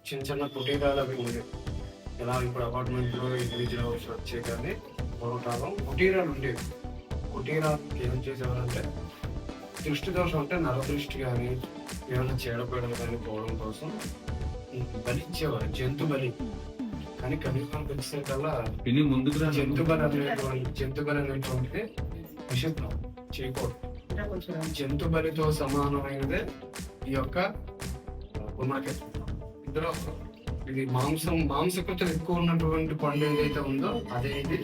చిన్న చిన్న కుటీరాలు అవి ఉండేవి. ఎలా ఇప్పుడు అపార్ట్మెంట్లో ఇండివిజువల్ హౌస్ వచ్చే కానీ పూర్వకాలం కుటీరాలు ఉండేవి. కుటీరాలకి ఏం చేసేవారంటే దృష్టి దోషం అంటే నరదృష్టి కానీ ఏమైనా చీడపీడలు కానీ పోవడం కోసం బలి ఇచ్చేవారు, జంతు బలి. కానీ కలియుగానికి వచ్చేకల్లా జంతు బలి అనేటువంటిది నిషిద్ధం చేయకూడదు. జంతు బలితో సమానమైనదే ఈ యొక్క పుణ్యక్షేత్రం. ఇందులో ఇది మాంసకృతులు ఎక్కువ ఉన్నటువంటి పండు ఏదైతే ఉందో అదే ఇది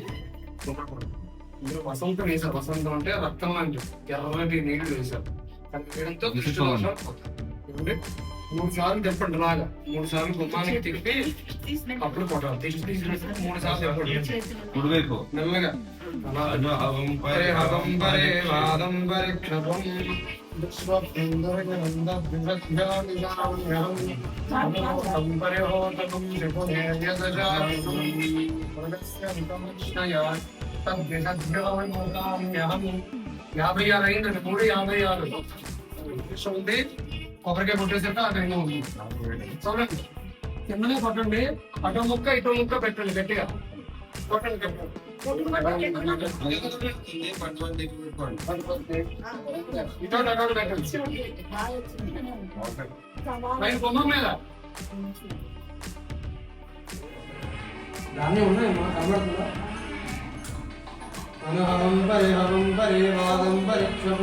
పుణ్యకొండ. ఇందులో వసంతం వేశారు. వసంతం అంటే రక్తం లాంటి ఎర్రటి నీళ్లు వేశారు. అది వేయడంతో దృష్టి దోషాలు పోతాయి. 3 సార్లు చెప్పండి లాగా 3 సార్లు గుమ్మానికి తిప్పి అప్పుడు కొట్టాలి. దిష్టి తీసినట్టు 3 సార్లు చెప్పండి మెల్లగా. యాభై ఆరు అయిందండి. 356 ఉంది. కొబ్బరికాయ కొట్టేసాక ఆ టైంలో ఉంది. చూడండి కిందనే కొట్టండి. అటో ముక్క ఇటో ముక్క పెట్టండి గట్టిగా కొట్టండి. ఇటో అటో పెట్టండి పైన బొమ్మ మీద. దాన్ని ఉన్నాయమ్మా కనబడుతుందా? అనహం పరిహరం పరివాదం పరీక్షం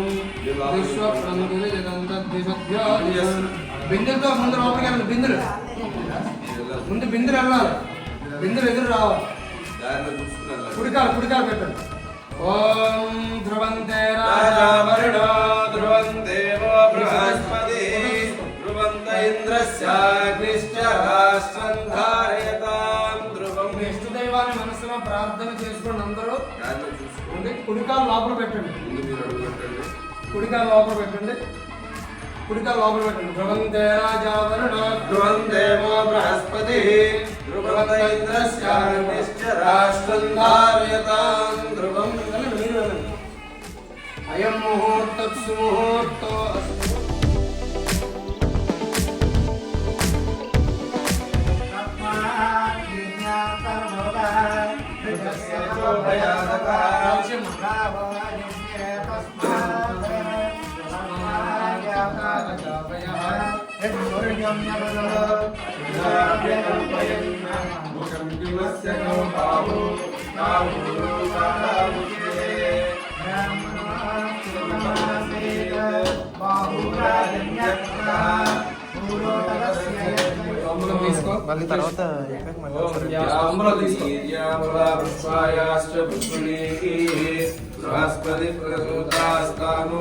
బిందులతో ముందు లోపలికి వెళ్ళండి. బిందులు ముందు బిందులు వెళ్ళాలి. బిందులు ఎదురు రావాలి. కుడికాలు పెట్టండి. ఓం ధ్రువంతే రాజా వరుణో ధ్రువందేవో బృహస్పతి ధ్రువంత ఇంద్రస్యాగ్నిశ్చ రాష్ట్రం ధారయతాం ధ్రువం. ఇష్టదైవాన్ని మనసులో ప్రార్థన చేసుకోండి అందరూ. కుడికాలు లోపల పెట్టండి. కుడికాలు లోపల పెట్టండి. ధ్రువంతే రాజా వరుణ ధ్రువందేవో బృహస్పతి ధ్రువంత ఇంద్రస్యాగ్నిశ్చ రాష్ట్రం ధారయతాం ధ్రువం. అయం ముహూర్తం సుముహూర్తో అస్తు. మళ్ళీ తర్వాత బృహస్పతి ప్రసూతాస్తాను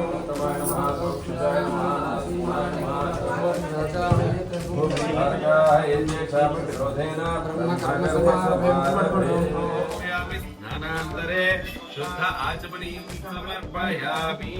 స్నానాంతరే శుద్ధ ఆచమనీయం సమర్పయామి.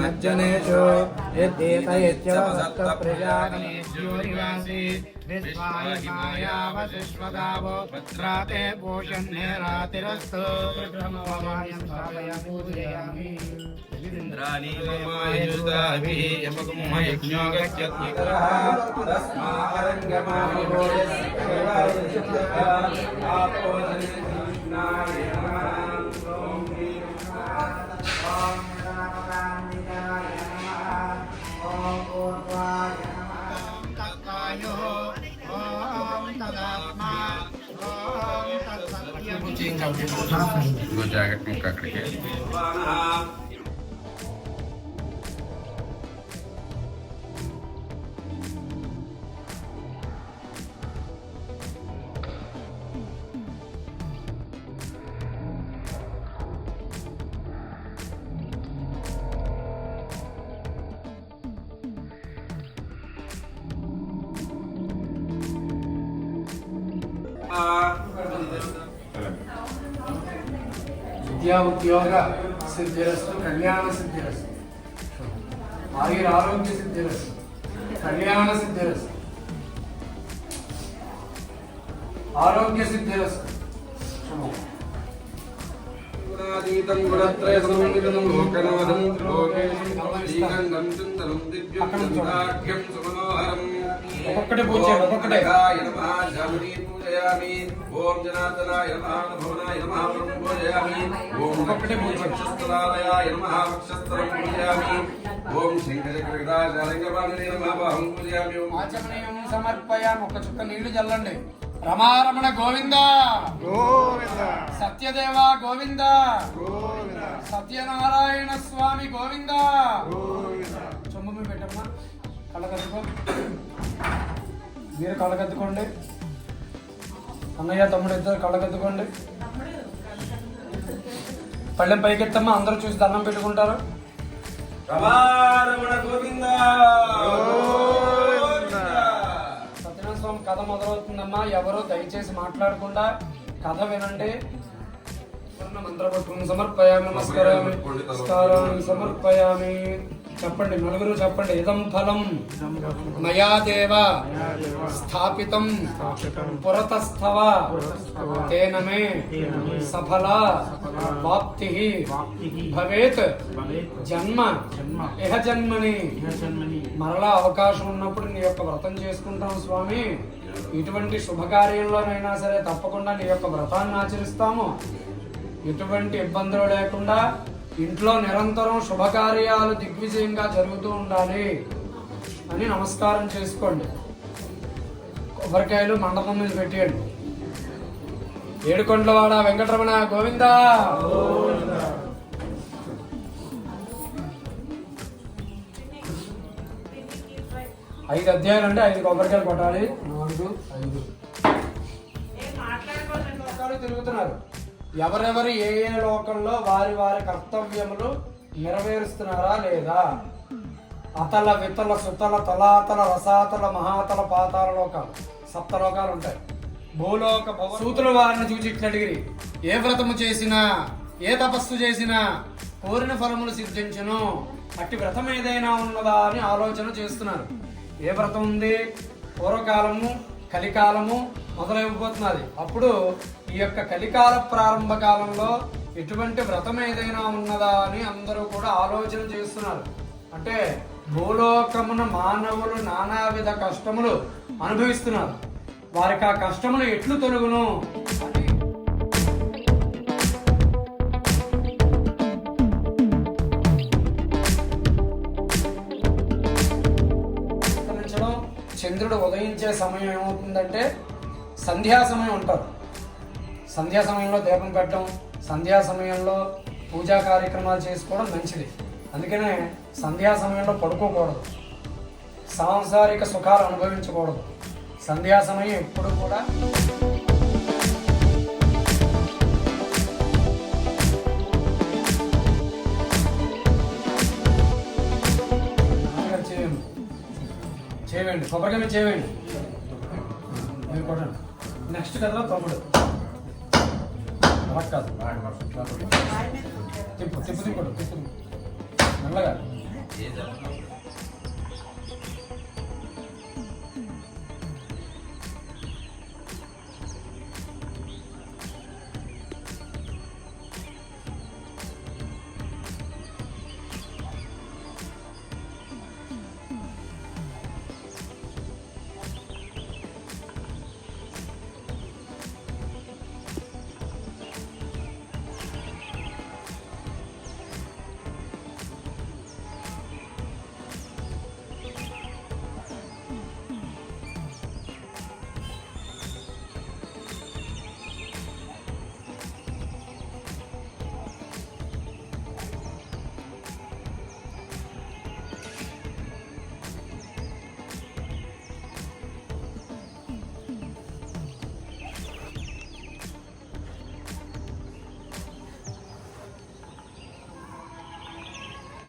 మజ్జనేషు విశ్వాయమాయావశిష్వదావో భద్రాతే పూషణ్యే రాతిరస్తు. చేయించాలి. ఇంకో జాకెట్ ముక్క అక్కడికి. విద్యా ఉద్యోగ సిద్ధిరస్తు, కళ్యాణ సిద్ధిరస్తు, ఆరోగ్య సిద్ధిరస్తు, కళ్యాణ సిద్ధిరస్తు, ఆరోగ్య సిద్ధిరస్తు. గుణాతీతం గుణత్రయ సంవిదం లోకనాథం త్రిలోకేశం శ్రీగంధం చింతనం దివ్యం దంతాఢ్యం సుమనోహరం. ఒక్కొక్కటే పూజ చేయండి, ఒక్కొక్కటే. పూజయామి. ఓం జనార్దనాయ నమః, భువనాయ నమః పూజయామి. ఓం వక్షస్థలాలయాయ నమః, వక్షస్థలం పూజయామి. ఓం శంకరచక్రగదాచారంగపాణినే నమః, బాహుం పూజయామి. ఆచమనీయం సమర్పయామి. ఒక్క చుక్క నీళ్లు చల్లండి. రమారమణ గోవింద గోవింద సత్యదేవ గోవింద గోవింద సత్యనారాయణ స్వామి గోవింద. గోవింద. చొమ్ము మీద పెట్టమ్మా. కళ్ళకద్దుకో. మీరు కళ్ళకద్దుకోండి. అన్నయ్య తమ్ముడు ఇద్దరు కళ్ళకద్దుకోండి. పళ్ళెం పైకెత్తమ్మా. అందరూ చూసి దండం పెట్టుకుంటారు. రమారమణ గోవింద. సత్యనారాయణ స్వామి కథ మొదలవుతుందమ్మా. ఎవరు దయచేసి మాట్లాడకుండా కథ వినండి. మంత్రపట్టుకుని సమర్పయామి. నమస్కారామి నమస్కారామి సమర్పయామి. చెప్పండి, నలుగురు చెప్పండి. ఇదం ఫలం మయా దేవ స్థాపితం పురతస్థవ తేన మే సఫల వాప్తి భవేత్ జన్మ ఇహ జన్మని. మరలా అవకాశం ఉన్నప్పుడు నీ యొక్క వ్రతం చేసుకుంటాం స్వామి. ఇటువంటి శుభకార్యంలోనైనా సరే తప్పకుండా నీ యొక్క వ్రతాన్ని ఆచరిస్తాము. ఎటువంటి ఇబ్బందులు లేకుండా ఇంట్లో నిరంతరం శుభకార్యాలు దిగ్విజయంగా జరుగుతూ ఉండాలి అని నమస్కారం చేసుకోండి. కొబ్బరికాయలు మండపం మీద పెట్టేయండి. ఏడుకొండలవాడ వెంకటరమణ గోవింద. 5 అధ్యాయాలు అంటే 5 కొబ్బరికాయలు కొట్టాలి. 4, 5 తిరుగుతున్నారు. ఎవరెవరు ఏ ఏ లోకంలో వారి వారి కర్తవ్యములు నెరవేరుస్తున్నారా లేదా? అతల వితల సుతల తలాతల రసాతల మహాతల పాతాల లోకాలు, 7 లోకాలు ఉంటాయి. భూలోక సూతుల వారిని చూసి ఇట్లా అడిగిరి. ఏ వ్రతము చేసినా ఏ తపస్సు చేసినా కోరిన ఫలములు సిద్ధించును. అట్టి వ్రతం ఏదైనా ఉన్నదా అని ఆలోచన చేస్తున్నారు. ఏ వ్రతం ఉంది? పూర్వకాలము కలికాలము మొదలైపోతున్నది. అప్పుడు ఈ యొక్క కలికాల ప్రారంభ కాలంలో ఎటువంటి వ్రతం ఏదైనా ఉన్నదా అని అందరూ కూడా ఆలోచన చేస్తున్నారు. అంటే భూలోకమున మానవులు నానావిధ కష్టములు అనుభవిస్తున్నారు. వారికి ఆ కష్టములు ఎట్లు తొలగును అని చంద్రుడు ఉదయించే సమయం ఏమవుతుందంటే సంధ్యా సమయం అంటారు. సంధ్యా సమయంలో దీపం పెట్టడం, సంధ్యా సమయంలో పూజా కార్యక్రమాలు చేసుకోవడం మంచిది. అందుకనే సంధ్యా సమయంలో పడుకోకూడదు, సాంసారిక సుఖాలు అనుభవించకూడదు. సంధ్యా సమయం ఎప్పుడు కూడా చేయండి. కొబ్బరికాయ చేయండి. కొట్టండి. నెక్స్ట్ కదా తమ్ముడు అలా కాదు, తిప్పు తిప్పు తిప్పుడు తిప్పు మెల్లగా.